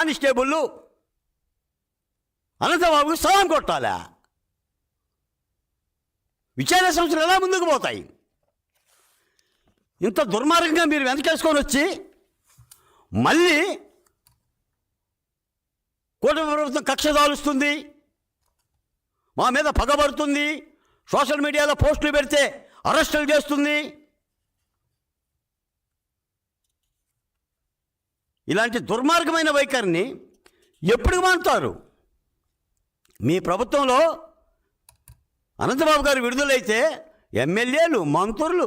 Constable అనంతబాబుకు సలాం కొట్టాలా? విచారణ సంస్థలు ఎలా ముందుకు పోతాయి? ఇంత దుర్మార్గంగా మీరు వెనకేసుకొని వచ్చి మళ్ళీ కూటమి ప్రభుత్వం కక్ష దాలుస్తుంది, మా మీద పగబడుతుంది, సోషల్ మీడియాలో పోస్టులు పెడితే అరెస్టులు చేస్తుంది. ఇలాంటి దుర్మార్గమైన వైఖరిని ఎప్పుడు మానుతారు? మీ ప్రభుత్వంలో అనంతబాబు గారు విడుదలైతే ఎమ్మెల్యేలు, మంత్రులు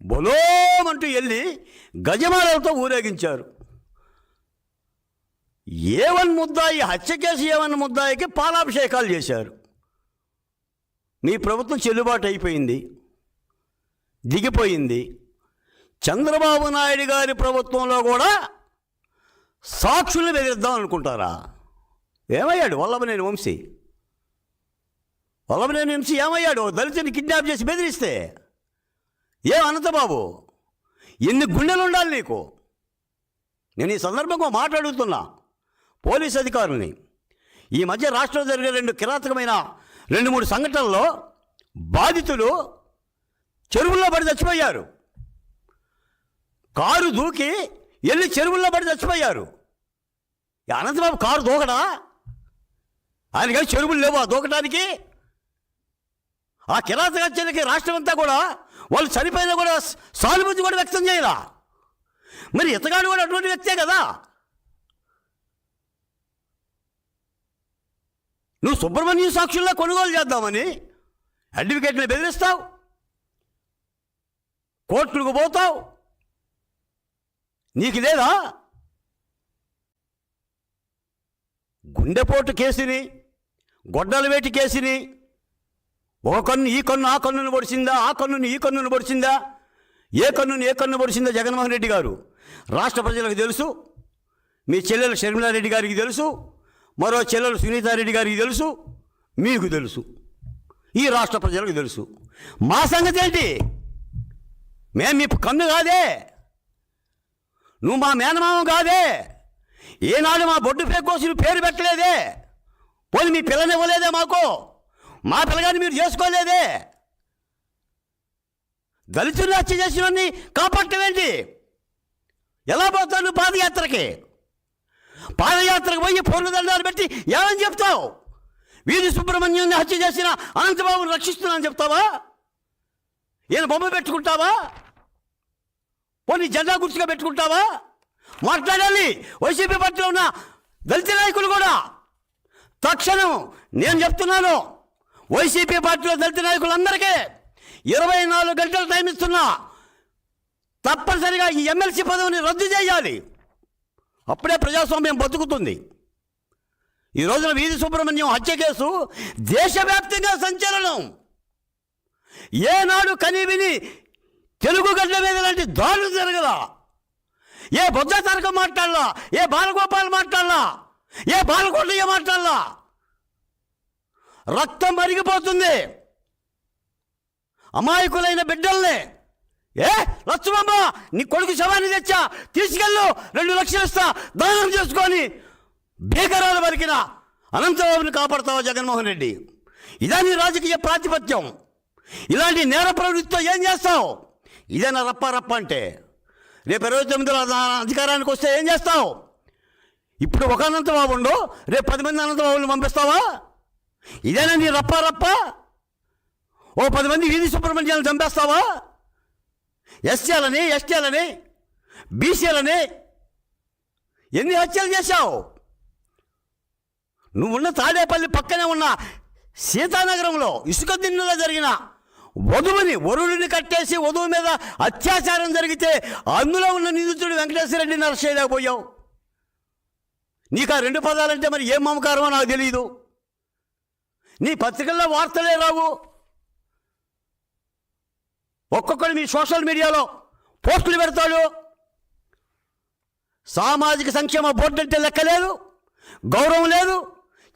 బొలోమంటూ వెళ్ళి గజమాలతో ఊరేగించారు. ఏవన్ ముద్దాయి, హత్య కేసు ఏవన్ ముద్దాయికి పాలాభిషేకాలు చేశారు. మీ ప్రభుత్వం చెల్లుబాటు అయిపోయింది, దిగిపోయింది. చంద్రబాబు నాయుడు గారి ప్రభుత్వంలో కూడా సాక్షుల్ని బెదిరిద్దాం అనుకుంటారా? ఏమయ్యాడు వల్లభనేని వంశీ? వల్లభనేని వంశీ ఏమయ్యాడు? దళితుని కిడ్నాప్ చేసి బెదిరిస్తే అనంతబాబు, ఎన్ని గుండెలు ఉండాలి నీకు? నేను ఈ సందర్భంగా మాట్లాడుతున్నా పోలీస్ అధికారుల్ని. ఈ మధ్య రాష్ట్రంలో జరిగే 2 కిరాతకమైన 2-3 సంఘటనల్లో బాధితులు చెరువుల్లో పడి చచ్చిపోయారు. కారు దూకి వెళ్ళి చెరువుల్లో పడి చచ్చిపోయారు. అనంతబాబు కారు దూకడా? ఆయనకి చెరువులు లేవా దూకడానికి? ఆ కిరాతక హత్యలకి రాష్ట్రం అంతా కూడా వాళ్ళు చనిపోయినా కూడా సానుభూతి కూడా వ్యక్తం చేయరా? మరి ఇతగాడు కూడా అటువంటి వ్యక్తే కదా. నువ్వు సుబ్రహ్మణ్యం సాక్షుల్లో కొనుగోలు చేద్దామని అడ్వకేట్ని బెదిరిస్తావు, కోర్టులకు పోతావు. నీకు లేదా? గుండెపోటు కేసుని, గొడ్డల వేటి కేసుని, ఒక కన్ను ఈ కన్ను ఆ కన్నును పొడిచిందా, ఆ కన్నును ఈ కన్నును పొడిచిందా, ఏ కన్ను పొడిచిందా జగన్మోహన్ రెడ్డి గారు రాష్ట్ర ప్రజలకు తెలుసు. మీ చెల్లెలు షర్మిలారెడ్డి గారికి తెలుసు, మరో చెల్లెలు సునీతారెడ్డి గారికి తెలుసు, మీకు తెలుసు, ఈ రాష్ట్ర ప్రజలకు తెలుసు. మా సంగతి ఏంటి? మేము మీ కన్ను కాదే, నువ్వు మా మేనమామ కాదే, ఏనాడు మా బొడ్డు పేకోసి పేరు పెట్టలేదే, పోనీ మీ పిల్లని ఇవ్వలేదే మాకు, మా పిల్లగాన్ని మీరు చేసుకోలేదే. దళితులు హత్య చేసినవన్నీ కాపాడటమేంటి? ఎలా పోతావు నువ్వు పాదయాత్రకి? పాదయాత్రకు పోయి పూర్ణదండాలు పెట్టి ఏమని చెప్తావు? వీధి సుబ్రహ్మణ్యాన్ని హత్య చేసిన అనంతబాబుని రక్షిస్తున్నానని చెప్తావా? ఈయన బొమ్మ పెట్టుకుంటావా? పోనీ జెండా గుర్తుగా పెట్టుకుంటావా? మాట్లాడాలి. వైసీపీ పార్టీలో ఉన్న దళిత నాయకులు కూడా తక్షణం నేను చెప్తున్నాను, వైసీపీ పార్టీలో దళిత నాయకులందరికీ 24 గంటలు టైం ఇస్తున్నా. తప్పనిసరిగా ఈ ఎమ్మెల్సీ పదవిని రద్దు చేయాలి. అప్పుడే ప్రజాస్వామ్యం బతుకుతుంది. ఈ రోజున వీధి సుబ్రహ్మణ్యం హత్య కేసు దేశవ్యాప్తంగా సంచలనం. ఏనాడు కనీవిని తెలుగు గడ్డ మీద లాంటి దాడులు జరగదా? ఏ బొజ్జ తారకం మాట్లాడలా, ఏ బాలగోపాల్ మాట్లాడలా, ఏ బాలకోటయ్య మాట్లాడలా. రక్తం మరిగిపోతుంది. అమాయకులైన బిడ్డల్ని లక్ష్మమ్మ నీ కొడుకు శవాన్ని తెచ్చా, తీసుకెళ్ళు, 2 లక్షలు ఇస్తా, దానం చేసుకొని భీకరాలు వరికిన అనంతబాబుని కాపాడుతావా జగన్మోహన్ రెడ్డి? ఇదా నీ రాజకీయ ప్రాతిపత్యం? ఇలాంటి నేర ప్రవృత్తితో ఏం చేస్తావు? ఇదేనా రప్ప అంటే? రేపు 29లో అధికారానికి వస్తే ఏం చేస్తావు? ఇప్పుడు ఒక అనంతబాబు ఉండో, రేపు 10 మంది అనంతబాబుని పంపిస్తావా? ఇదేనా నీ రప్ప? ఓ 10 మంది వీధి సుబ్రహ్మణ్యాలను చంపేస్తావా? ఎస్సీలని, ఎస్టీలని, బీసీలని ఎన్ని హత్యలు చేశావు? నువ్వున్న తాడేపల్లి పక్కనే ఉన్న సీతానగరంలో ఇసుక దిన్నులో జరిగిన వరుడిని కట్టేసి వధువు మీద అత్యాచారం జరిగితే అందులో ఉన్న నిందితుడు వెంకటేశ్వర రెడ్డిని అరెస్ట్ చేయలేకపోయావు. నీకు ఆ 2 పదాలంటే మరి ఏం మమకారమో నాకు తెలియదు. నీ పత్రికల్లో వార్తలే రావు. ఒక్కొక్కరు మీ సోషల్ మీడియాలో పోస్టులు పెడతాడు. సామాజిక సంక్షేమ బోర్డు అంటే లెక్కలేదు, గౌరవం లేదు.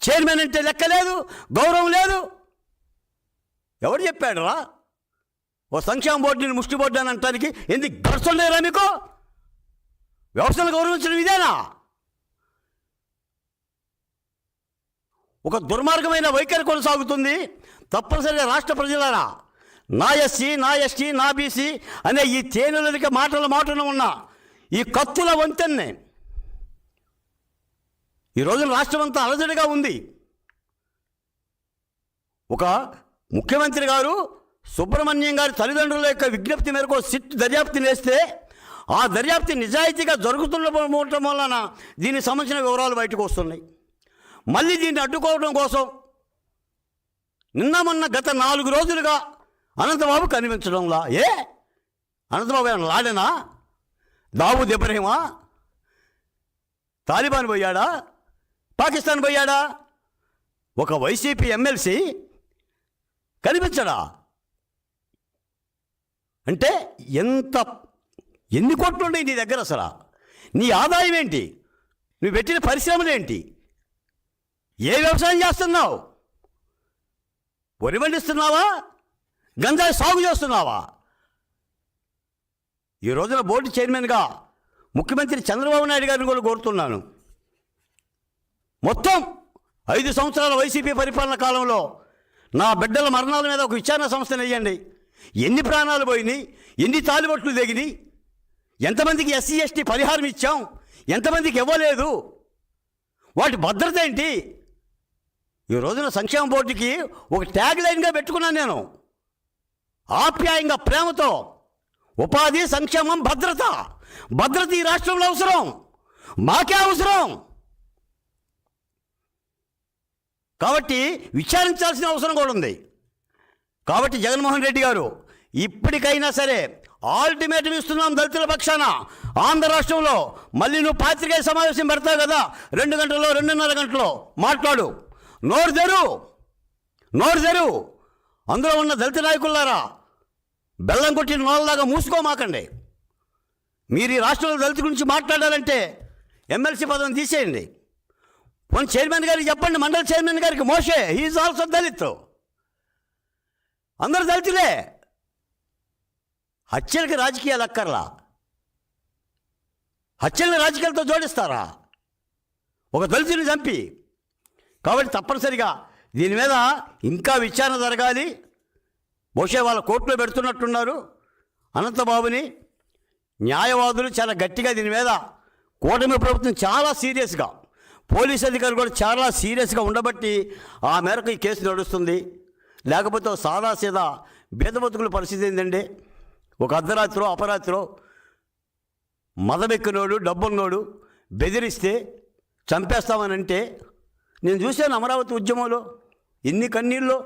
చైర్మన్ అంటే లెక్కలేదు, గౌరవం లేదు. ఎవరు చెప్పాడు రా? ఓ సంక్షేమ బోర్డుని ముష్టి బోర్డు అని అంటానికి ఎందుకు గడుచులేరా మీకు? వ్యవస్థను గౌరవించడం ఇదేనా? ఒక దుర్మార్గమైన వైఖరి కొనసాగుతుంది. తప్పనిసరిగా రాష్ట్ర ప్రజలారా, నా ఎస్సీ, నా ఎస్టీ, నా బీసీ అనే ఈ తేనెలకి మాటన ఉన్న ఈ కత్తుల వంతెన్నే ఈ రోజున రాష్ట్రం అంతా అలజడిగా ఉంది. ఒక ముఖ్యమంత్రి గారు సుబ్రహ్మణ్యం గారి తల్లిదండ్రుల యొక్క విజ్ఞప్తి మేరకు సిట్ దర్యాప్తు నేస్తే ఆ దర్యాప్తు నిజాయితీగా జరుగుతుండటం వలన దీనికి సంబంధించిన వివరాలు బయటకు వస్తున్నాయి. మళ్ళీ దీన్ని అడ్డుకోవడం కోసం నిన్న మొన్న గత 4 రోజులుగా అనంతబాబు కనిపించడంలా. అనంతబాబు ఏమన్నా లాడేనా? దావూద్ ఇబ్రహీమా? తాలిబాన్ పోయాడా? పాకిస్తాన్ పోయాడా? ఒక వైసీపీ ఎమ్మెల్సీ కనిపించడా? అంటే ఎన్ని కోట్లు ఉన్నాయి నీ దగ్గర? అసలు నీ ఆదాయం ఏంటి? నువ్వు పెట్టిన పరిశ్రమలు ఏంటి? ఏ వ్యవసాయం చేస్తున్నావు? వరి పండిస్తున్నావా? గంజాయి సాగు చేస్తున్నావా? ఈ రోజున బోర్డు చైర్మన్గా ముఖ్యమంత్రి చంద్రబాబు నాయుడు గారిని కూడా కోరుతున్నాను. మొత్తం 5 సంవత్సరాల వైసీపీ పరిపాలన కాలంలో నా బిడ్డల మరణాల మీద ఒక విచారణ సంస్థను వేయండి. ఎన్ని ప్రాణాలు పోయినాయి? ఎన్ని తాలిబొట్లు దిగినాయి? ఎంతమందికి ఎస్సీ ఎస్టీ పరిహారం ఇచ్చాం? ఎంతమందికి ఇవ్వలేదు? వాటి భద్రత ఏంటి? ఈ రోజున సంక్షేమ బోర్డుకి ఒక ట్యాగ్ లైన్గా పెట్టుకున్నాను నేను, ఆప్యాయంగా ప్రేమతో. ఉపాధి, సంక్షేమం, భద్రత. భద్రత ఈ రాష్ట్రంలో అవసరం, మాకే అవసరం. కాబట్టి విచారించాల్సిన అవసరం కూడా ఉంది. కాబట్టి జగన్మోహన్ రెడ్డి గారు ఇప్పటికైనా సరే ఆల్టిమేటం ఇస్తున్నాం దళితుల పక్షాన. ఆంధ్ర రాష్ట్రంలో మళ్ళీ నువ్వు పాత్రికేయ సమావేశం పెడతావు కదా, 2 గంటల్లో 2.5 గంటల్లో మాట్లాడు. నోరు తెరు. అందులో ఉన్న దళిత నాయకులారా, బెల్లం కొట్టిన నోళ్ళలాగా మూసుకోమాకండి. మీరు ఈ రాష్ట్రంలో దళిత గురించి మాట్లాడాలంటే ఎమ్మెల్సీ పదవిని తీసేయండి. పోనీ చైర్మన్ గారికి చెప్పండి, మండల చైర్మన్ గారికి, మోషే హీఈస్ ఆల్సో దళిత్. అందరూ దళితులే. హత్యలకి రాజకీయాలు అక్కర్లా. హత్యల్ని రాజకీయాలతో జోడిస్తారా? ఒక దళితుని చంపి. కాబట్టి తప్పనిసరిగా దీని మీద ఇంకా విచారణ జరగాలి. బహుశా వాళ్ళ కోర్టులో పెడుతున్నట్టున్నారు అనంతబాబుని. న్యాయవాదులు చాలా గట్టిగా దీని మీద, కూటమి ప్రభుత్వం చాలా సీరియస్గా, పోలీస్ అధికారులు కూడా చాలా సీరియస్గా ఉండబట్టి ఆ మేరకు ఈ కేసు నడుస్తుంది. లేకపోతే సాదాసీదా బీద బతుకుల పరిస్థితి ఏంటండి? ఒక అర్ధరాత్రో అపరాత్రో మదమెక్కినోడు, డబ్బున్నోడు బెదిరిస్తే చంపేస్తామనంటే, నేను చూశాను అమరావతి ఉద్యమంలో ఎన్ని కన్నీళ్ళు.